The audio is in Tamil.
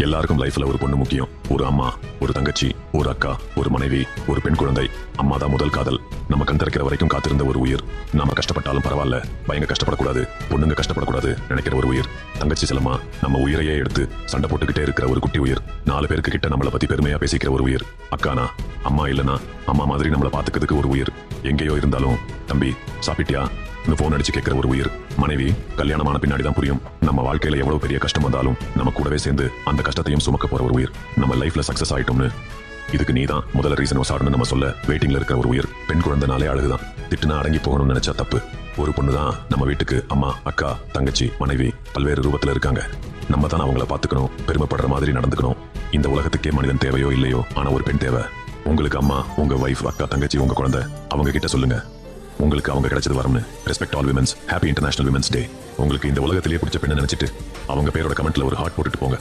எல்லாருக்கும் லைஃப்ல ஒரு பொண்ணு முக்கியம். ஒரு அம்மா, ஒரு தங்கச்சி, ஒரு அக்கா, ஒரு மனைவி, ஒரு பெண் குழந்தை. அம்மா தான் முதல் காதல். நம்ம கண் திறக்கிற வரைக்கும் காத்திருந்த ஒரு உயிர். நாம கஷ்டப்பட்டாலும் பரவாயில்ல, பையங்க கஷ்டப்படக்கூடாது, பொண்ணுங்க கஷ்டப்படக்கூடாது நினைக்கிற ஒரு உயிர். தங்கச்சி செல்லம்மா நம்ம உயிரையே எடுத்து சண்டை போட்டுக்கிட்டே இருக்கிற ஒரு குட்டி உயிர். 4 பேருக்கு கிட்ட நம்மளை பத்தி பெருமையா பேசிக்கிற ஒரு உயிர். அக்கானா அம்மா இல்லனா அம்மா மாதிரி நம்மளை பாத்துக்கிறதுக்கு ஒரு உயிர். எங்கேயோ இருந்தாலும் தம்பி சாப்பிட்டியா போன் அடிச்சு கேட்கிற ஒரு உயிர். மனைவி கல்யாணமான பின்னாடி தான் புரியும் நம்ம வாழ்க்கையில எவ்வளவு பெரிய கஷ்டம் வந்தாலும் நம்ம கூடவே சேர்ந்து அந்த கஷ்டத்தையும் சுமக்க போற ஒரு உயிர். நம்ம லைஃப்ல சக்சஸ் ஆயிட்டோம்னு இதுக்கு நீதான் முதல்ல ரீசன் ஒசாடணும் நம்ம சொல்ல வெயிட்டிங்ல இருக்கிற ஒரு உயிர். பெண் குழந்தைனாலே அழகுதான். திட்டுனா அடங்கி போகணும்னு நினைச்சா தப்பு. ஒரு பொண்ணு தான் நம்ம வீட்டுக்கு அம்மா, அக்கா, தங்கச்சி, மனைவி பல்வேறு ரூபத்துல இருக்காங்க. நம்ம தான் அவங்கள பாத்துக்கணும், பெருமைப்படுற மாதிரி நடந்துக்கணும். இந்த உலகத்துக்கே மனிதன் தேவையோ இல்லையோ, ஆனா ஒரு பெண் தேவை. உங்களுக்கு அம்மா, உங்க வைஃப், அக்கா, தங்கச்சி, உங்க குழந்தை, அவங்க கிட்ட சொல்லுங்க உங்களுக்கு அவங்க கிடைச்சது வரம்னு. Respect all women's. Happy international women's day. உங்களுக்கு இந்த உலகத்திலேயே பிடிச்ச பெண்ணை நினைச்சிட்டு அவங்க பேரோட கமெண்ட்ல ஒரு ஹார்ட் போட்டுட்டு போங்க.